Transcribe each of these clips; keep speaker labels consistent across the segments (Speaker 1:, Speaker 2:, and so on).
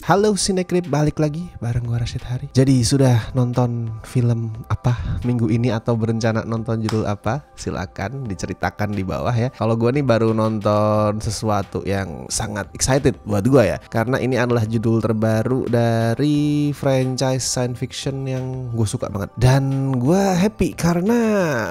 Speaker 1: Halo Sinekrip, balik lagi bareng gua Rashid Hari. Jadi sudah nonton film apa minggu ini atau berencana nonton judul apa? Silakan diceritakan di bawah ya. Kalau gua nih baru nonton sesuatu yang sangat excited buat gua ya, karena ini adalah judul terbaru dari franchise science fiction yang gue suka banget. Dan gua happy karena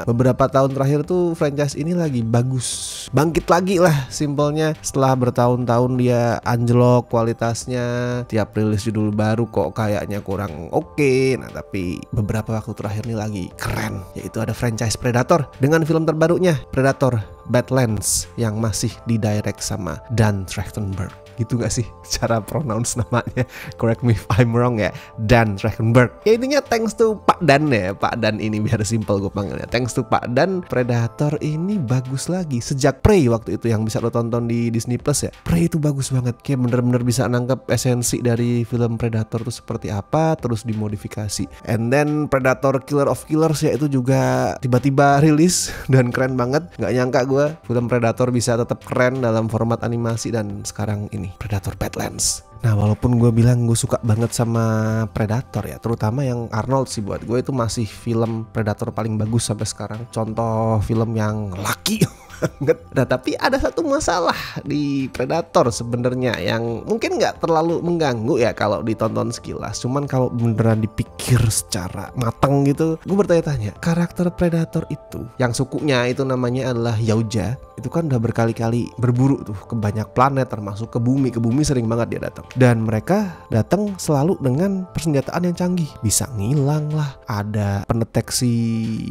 Speaker 1: beberapa tahun terakhir tuh franchise ini lagi bagus, bangkit lagi lah simpelnya. Setelah bertahun-tahun dia anjlok kualitasnya, tiap rilis judul baru kok kayaknya kurang oke. Nah tapi beberapa waktu terakhir ini lagi keren, yaitu ada franchise Predator dengan film terbarunya Predator Badlands yang masih didirect sama Dan Trachtenberg. Gitu gak sih cara pronounce namanya? Correct me if I'm wrong ya. Dan Trachtenberg. Ya intinya thanks to Pak Dan ya. Pak Dan ini biar simple gue panggilnya. Thanks to Pak Dan, Predator ini bagus lagi. Sejak Prey waktu itu yang bisa lo tonton di Disney Plus ya. Prey itu bagus banget. Kayak bener-bener bisa nangkep esensi dari film Predator itu seperti apa, terus dimodifikasi. And then Predator Killer of Killers ya itu juga tiba-tiba rilis dan keren banget. Gak nyangka gue film Predator bisa tetap keren dalam format animasi, dan sekarang ini Predator Badlands. Nah walaupun gue bilang gue suka banget sama Predator ya, terutama yang Arnold sih, buat gue itu masih film Predator paling bagus sampai sekarang. Contoh film yang laki banget. Nah tapi ada satu masalah di Predator sebenarnya yang mungkin nggak terlalu mengganggu ya kalau ditonton sekilas. Cuman kalau beneran dipikir secara matang gitu, gue bertanya-tanya, karakter Predator itu yang sukunya itu namanya adalah Yautja, itu kan udah berkali-kali berburu tuh ke banyak planet termasuk ke bumi. Ke bumi sering banget dia datang, dan mereka datang selalu dengan persenjataan yang canggih. Bisa ngilang lah, ada pendeteksi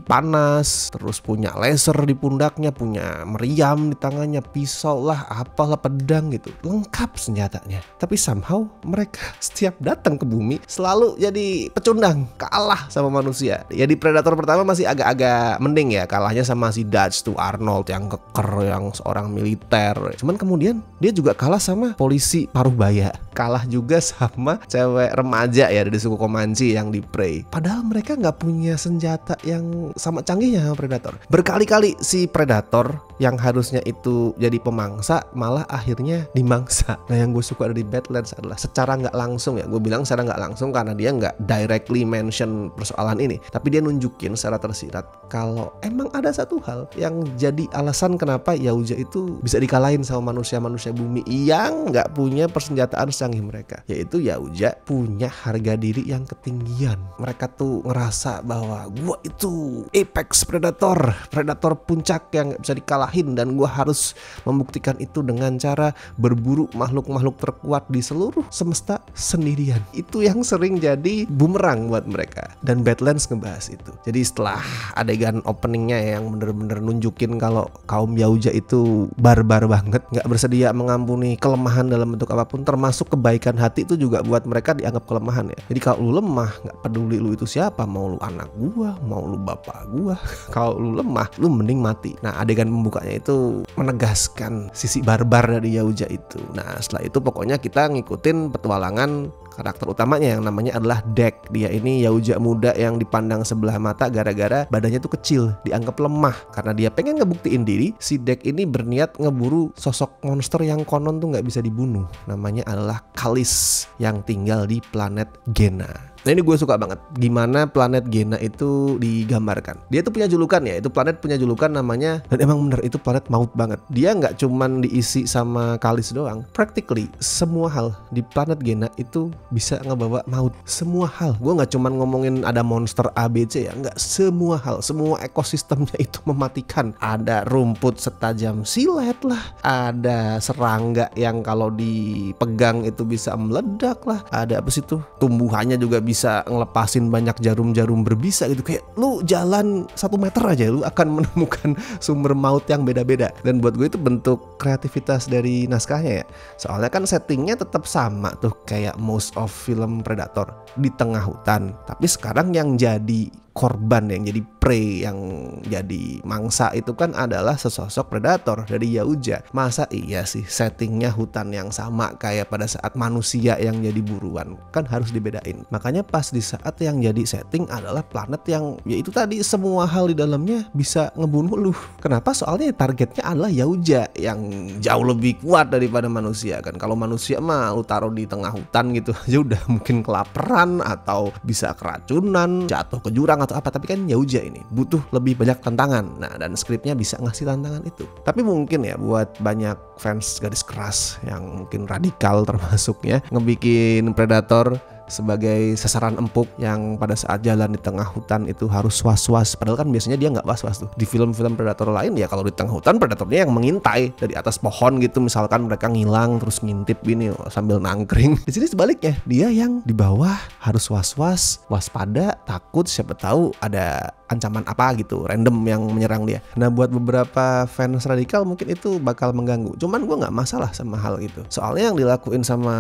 Speaker 1: panas, terus punya laser di pundaknya, punya meriam di tangannya, pisau lah, apalah, pedang gitu, lengkap senjatanya. Tapi somehow mereka setiap datang ke bumi selalu jadi pecundang, kalah sama manusia. Ya di Predator pertama masih agak-agak mending ya, kalahnya sama si Dutch tuh, Arnold yang keker, yang seorang militer. Cuman kemudian dia juga kalah sama polisi paruh baya, kalah juga sama cewek remaja ya dari suku Comanche yang di Prey. Padahal mereka nggak punya senjata yang sama canggihnya sama Predator. Berkali-kali si Predator yang harusnya itu jadi pemangsa malah akhirnya dimangsa. Nah yang gue suka dari Badlands adalah secara nggak langsung ya, gue bilang secara nggak langsung karena dia nggak directly mention persoalan ini, tapi dia nunjukin secara tersirat kalau emang ada satu hal yang jadi alasan kenapa Yautja itu bisa dikalahin sama manusia-manusia bumi yang nggak punya persenjataan secanggih mereka, yaitu Yautja punya harga diri yang ketinggian. Mereka tuh ngerasa bahwa gue itu apex predator puncak yang nggak bisa dikalahin, dan gue harus membuktikan itu dengan cara berburu makhluk-makhluk terkuat di seluruh semesta sendirian. Itu yang sering jadi bumerang buat mereka, dan Badlands ngebahas itu. Jadi setelah adegan openingnya yang bener-bener nunjukin kalau kaum Yautja itu barbar banget, nggak bersedia mengampuni kelemahan dalam bentuk apapun, termasuk kebaikan hati itu juga buat mereka dianggap kelemahan ya. Jadi kalau lu lemah, nggak peduli lu itu siapa, mau lu anak gua, mau lu bapak gua, kalau lu lemah, lu mending mati. Nah adegan pembukanya itu menegaskan sisi barbar dari Yautja itu. Nah setelah itu pokoknya kita ngikutin petualangan karakter utamanya yang namanya adalah Dek. Dia ini Yautja muda yang dipandang sebelah mata gara-gara badannya tuh kecil, dianggap lemah. Karena dia pengen ngebuktiin diri, si Dek ini berniat ngeburu sosok monster yang konon tuh nggak bisa dibunuh. Namanya adalah Kalis yang tinggal di planet Gena. Nah ini gue suka banget gimana planet Gena itu digambarkan. Dia tuh punya julukan ya, itu planet punya julukan namanya, dan emang bener itu planet maut banget. Dia nggak cuman diisi sama Kalis doang. Practically semua hal di planet Gena itu bisa ngebawa maut. Semua hal. Gue nggak cuman ngomongin ada monster ABC ya, nggak, semua hal, semua ekosistemnya itu mematikan. Ada rumput setajam silet lah, ada serangga yang kalau dipegang itu bisa meledak lah, ada apa sih tuh, tumbuhannya juga bisa ngelepasin banyak jarum-jarum berbisa gitu. Kayak lu jalan 1 meter aja lu akan menemukan sumber maut yang beda-beda. Dan buat gue itu bentuk kreativitas dari naskahnya ya. Soalnya kan settingnya tetap sama tuh kayak most of film Predator, di tengah hutan. Tapi sekarang yang jadi korban, yang jadi prey, yang jadi mangsa itu kan adalah sesosok predator dari Yautja. Masa iya sih settingnya hutan yang sama kayak pada saat manusia yang jadi buruan? Kan harus dibedain. Makanya pas di saat yang jadi setting adalah planet yang yaitu tadi semua hal di dalamnya bisa ngebunuh lu. Kenapa? Soalnya targetnya adalah Yautja yang jauh lebih kuat daripada manusia kan. Kalau manusia mah lu taruh di tengah hutan gitu aja udah mungkin kelaparan atau bisa keracunan, jatuh ke jurang atau apa. Tapi kan Yautja ini butuh lebih banyak tantangan. Nah, dan skripnya bisa ngasih tantangan itu. Tapi mungkin ya buat banyak fans garis keras yang mungkin radikal termasuknya, ngebikin Predator sebagai sasaran empuk yang pada saat jalan di tengah hutan itu harus was-was. Padahal kan biasanya dia nggak was-was tuh. Di film-film predator lain ya kalau di tengah hutan predatornya yang mengintai dari atas pohon gitu. Misalkan mereka ngilang terus ngintip gini sambil nangkring. Di sini sebaliknya, dia yang di bawah harus was-was, waspada, takut siapa tahu ada ancaman apa gitu random yang menyerang dia. Nah, buat beberapa fans radikal mungkin itu bakal mengganggu. Cuman gue nggak masalah sama hal itu. Soalnya yang dilakuin sama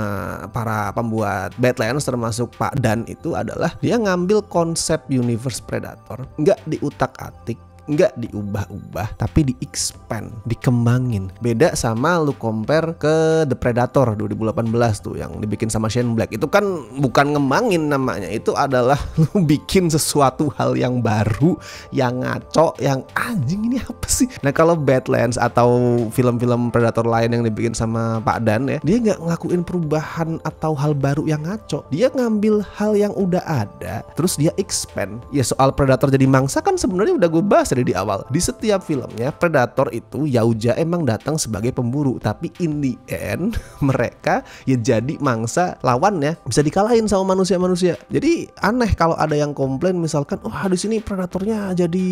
Speaker 1: para pembuat Badlands termasuk Pak Dan itu adalah dia ngambil konsep universe Predator, nggak diutak-atik, nggak diubah-ubah, tapi di-expand, dikembangin. Beda sama lu compare ke The Predator 2018 tuh yang dibikin sama Shane Black. Itu kan bukan ngembangin namanya, itu adalah lu bikin sesuatu hal yang baru, yang ngaco, yang anjing ini apa sih? Nah, kalau Badlands atau film-film Predator lain yang dibikin sama Pak Dan ya, dia nggak ngelakuin perubahan atau hal baru yang ngaco. Dia ngambil hal yang udah ada, terus dia expand. Ya soal Predator jadi mangsa kan sebenarnya udah gue bahas dari di awal. Di setiap filmnya Predator itu Yautja emang datang sebagai pemburu, tapi in the end mereka ya jadi mangsa lawannya, bisa dikalahin sama manusia-manusia. Jadi aneh kalau ada yang komplain misalkan, wah di sini Predatornya jadi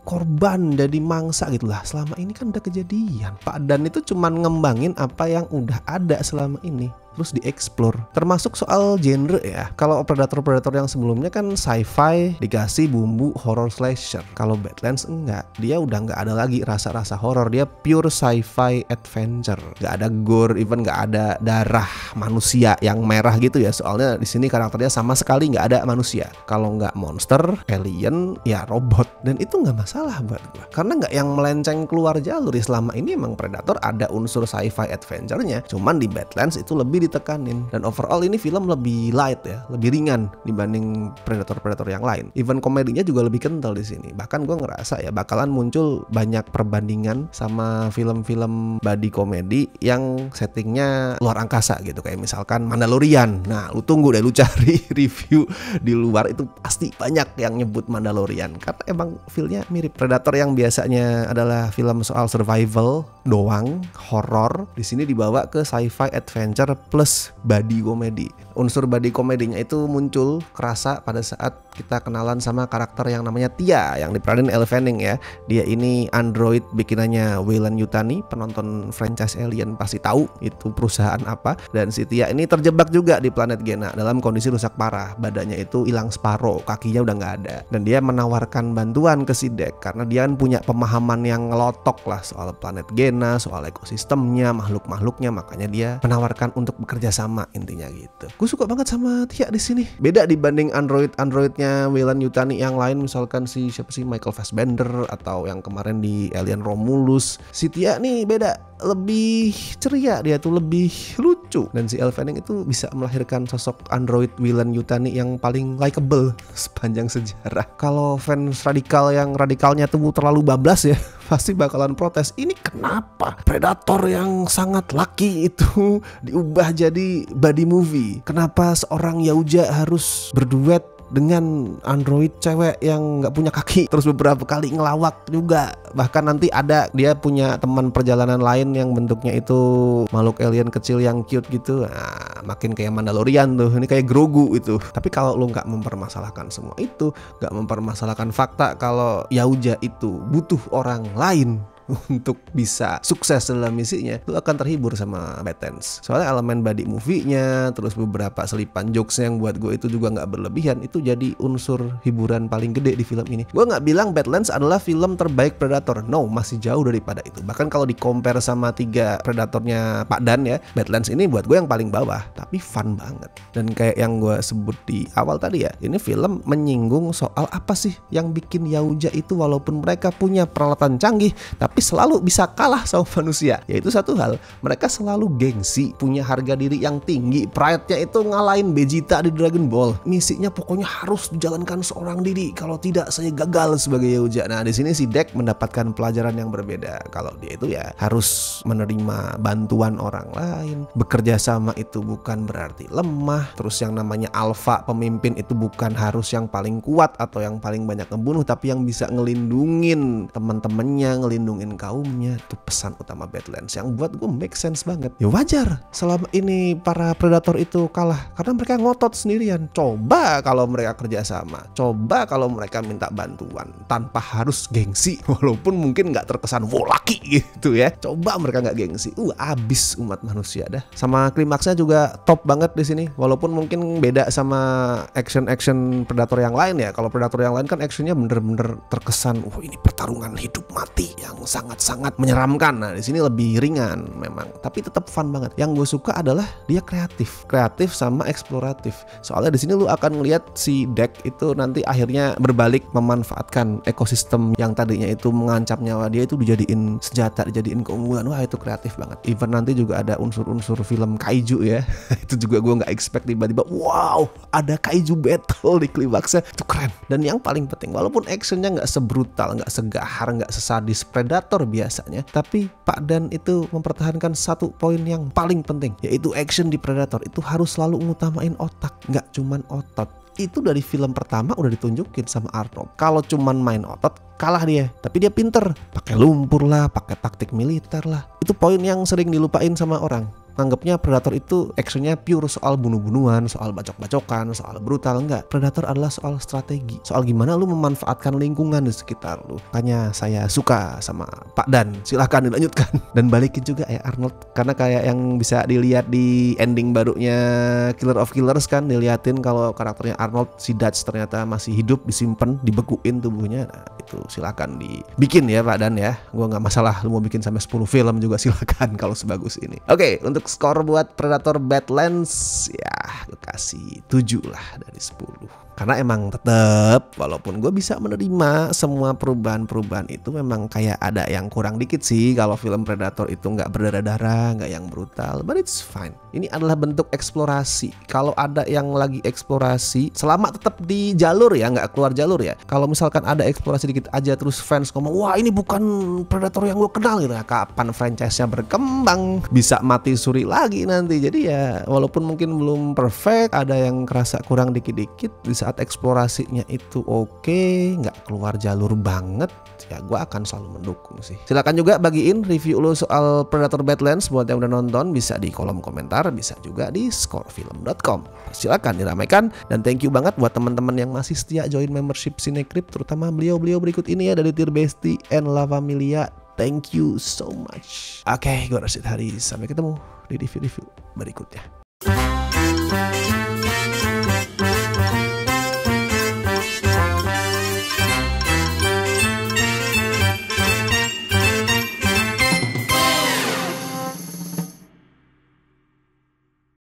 Speaker 1: korban, jadi mangsa gitu lah. Selama ini kan udah kejadian. Pak Dan itu cuman ngembangin apa yang udah ada selama ini, terus dieksplor. Termasuk soal genre ya. Kalau Predator-Predator yang sebelumnya kan sci-fi dikasih bumbu horror slasher. Kalau Badlands enggak. Dia udah nggak ada lagi rasa-rasa horror. Dia pure sci-fi adventure. Nggak ada gore, even nggak ada darah manusia yang merah gitu ya. Soalnya di sini karakternya sama sekali nggak ada manusia. Kalau nggak monster, alien, ya robot. Dan itu nggak masalah buat gua. Karena nggak yang melenceng keluar jalur. Ya selama ini emang Predator ada unsur sci-fi adventure-nya. Cuman di Badlands itu lebih ditekanin, dan overall ini film lebih light ya, lebih ringan dibanding Predator-Predator yang lain. Even komedinya juga lebih kental di sini. Bahkan gue ngerasa ya bakalan muncul banyak perbandingan sama film-film buddy komedi yang settingnya luar angkasa gitu, kayak misalkan Mandalorian. Nah, lu tunggu deh, lu cari review di luar itu pasti banyak yang nyebut Mandalorian karena emang filmnya mirip. Predator yang biasanya adalah film soal survival doang, horror, di sini dibawa ke sci-fi adventure plus body komedi. Unsur body komedinya itu muncul kerasa pada saat kita kenalan sama karakter yang namanya Tia yang diperanin Elle Fanning ya. Dia ini android bikinannya Weyland Yutani. Penonton franchise Alien pasti tahu itu perusahaan apa. Dan si Tia ini terjebak juga di planet Gena dalam kondisi rusak parah. Badannya itu hilang separuh, kakinya udah nggak ada. Dan dia menawarkan bantuan ke si Dek karena dia kan punya pemahaman yang ngelotok lah soal planet Gena, soal ekosistemnya, makhluk-makhluknya. Makanya dia menawarkan untuk bekerja sama, intinya gitu. Gue suka banget sama Tia di sini. Beda dibanding androidnya Weyland Yutani yang lain, misalkan siapa sih Michael Fassbender atau yang kemarin di Alien Romulus. Si Tia nih beda, lebih ceria, dia tuh lebih lucu. Dan si Elle Fanning itu bisa melahirkan sosok android Weyland Yutani yang paling likable sepanjang sejarah. Kalau fans radikal yang radikalnya tuh terlalu bablas ya, pasti bakalan protes. Ini kenapa Predator yang sangat laki itu diubah jadi body movie? Kenapa seorang Yautja harus berduet dengan android cewek yang nggak punya kaki, terus beberapa kali ngelawak juga. Bahkan nanti ada dia punya teman perjalanan lain yang bentuknya itu makhluk alien kecil yang cute gitu. Nah, makin kayak Mandalorian tuh, ini kayak Grogu itu. Tapi kalau lu nggak mempermasalahkan semua itu, nggak mempermasalahkan fakta kalau Yautja itu butuh orang lain untuk bisa sukses dalam misinya, lu akan terhibur sama Badlands. Soalnya elemen body movie-nya, terus beberapa selipan jokes yang buat gue itu juga nggak berlebihan, itu jadi unsur hiburan paling gede di film ini. Gue nggak bilang Badlands adalah film terbaik Predator, no, masih jauh daripada itu. Bahkan kalau di compare sama 3 Predatornya Pak Dan ya, Badlands ini buat gue yang paling bawah, tapi fun banget. Dan kayak yang gue sebut di awal tadi ya, ini film menyinggung soal apa sih yang bikin Yautja itu walaupun mereka punya peralatan canggih, tapi selalu bisa kalah sama manusia. Yaitu satu hal, mereka selalu gengsi, punya harga diri yang tinggi, pride-nya itu ngalahin Vegeta di Dragon Ball. Misinya pokoknya harus dijalankan seorang diri, kalau tidak saya gagal sebagai Yautja. Nah di sini si Deck mendapatkan pelajaran yang berbeda. Kalau dia itu ya harus menerima bantuan orang lain, bekerja sama itu bukan berarti lemah. Terus yang namanya alpha pemimpin itu bukan harus yang paling kuat atau yang paling banyak ngebunuh, tapi yang bisa ngelindungin teman-temannya, ngelindungin kaumnya. Itu pesan utama Badlands yang buat gue make sense banget. Ya wajar selama ini para predator itu kalah karena mereka ngotot sendirian. Coba kalau mereka kerja sama, coba kalau mereka minta bantuan tanpa harus gengsi, walaupun mungkin nggak terkesan laki gitu ya. Coba mereka nggak gengsi, abis umat manusia dah. Sama klimaksnya juga top banget di sini, walaupun mungkin beda sama action predator yang lain ya. Kalau predator yang lain kan actionnya bener-bener terkesan, ini pertarungan hidup mati yang sangat-sangat menyeramkan. Nah di sini lebih ringan memang, tapi tetap fun banget. Yang gue suka adalah dia kreatif sama eksploratif. Soalnya di sini lu akan ngelihat si Deck itu nanti akhirnya berbalik memanfaatkan ekosistem yang tadinya itu mengancam nyawa dia itu dijadiin senjata, dijadiin keunggulan. Wah itu kreatif banget. Even nanti juga ada unsur-unsur film kaiju ya. Itu juga gue nggak expect, tiba-tiba wow ada kaiju battle di klimaksnya, itu keren. Dan yang paling penting, walaupun actionnya nggak sebrutal, nggak segahar, nggak sesadis Predator biasanya, tapi Pak Dan itu mempertahankan satu poin yang paling penting, yaitu action di Predator itu harus selalu ngutamain otak, nggak cuman otot. Itu dari film pertama udah ditunjukin sama Arnold. Kalau cuman main otot kalah dia, tapi dia pinter, pakai lumpur lah, pakai taktik militer lah. Itu poin yang sering dilupain sama orang. Anggapnya Predator itu actionnya pure soal bunuh-bunuhan, soal bacok-bacokan, soal brutal. Enggak, Predator adalah soal strategi, soal gimana lu memanfaatkan lingkungan di sekitar lu. Makanya saya suka sama Pak Dan, silahkan dilanjutkan. Dan balikin juga ya Arnold, karena kayak yang bisa dilihat di ending barunya Killer of Killers kan, diliatin kalau karakternya Arnold, si Dutch ternyata masih hidup, disimpan, dibekuin tubuhnya. Nah itu silahkan dibikin ya Pak Dan ya. Gua nggak masalah, lu mau bikin sampai 10 film juga silahkan kalau sebagus ini. Oke, untuk skor buat Predator Badlands ya gue kasih 7 lah dari 10. Karena emang tetep walaupun gue bisa menerima semua perubahan-perubahan itu, memang kayak ada yang kurang dikit sih kalau film Predator itu nggak berdarah-darah, nggak yang brutal, but it's fine. Ini adalah bentuk eksplorasi. Kalau ada yang lagi eksplorasi, selama tetap di jalur ya, nggak keluar jalur ya. Kalau misalkan ada eksplorasi dikit aja terus fans ngomong, wah ini bukan Predator yang gue kenal gitu, kapan franchise-nya berkembang, bisa mati suri lagi nanti. Jadi ya walaupun mungkin belum perfect, ada yang kerasa kurang dikit-dikit, di saat eksplorasinya itu oke, nggak keluar jalur banget, ya gue akan selalu mendukung sih. Silakan juga bagiin review lo soal Predator Badlands buat yang udah nonton, bisa di kolom komentar, bisa juga di scorefilm.com. Silakan diramaikan, dan thank you banget buat teman-teman yang masih setia join membership Cinecrip, terutama beliau-beliau berikut ini ya, dari Dear Bestie and La Familia. Thank you so much. Oke, gue Rashid Haris, sampai ketemu di review-review berikutnya.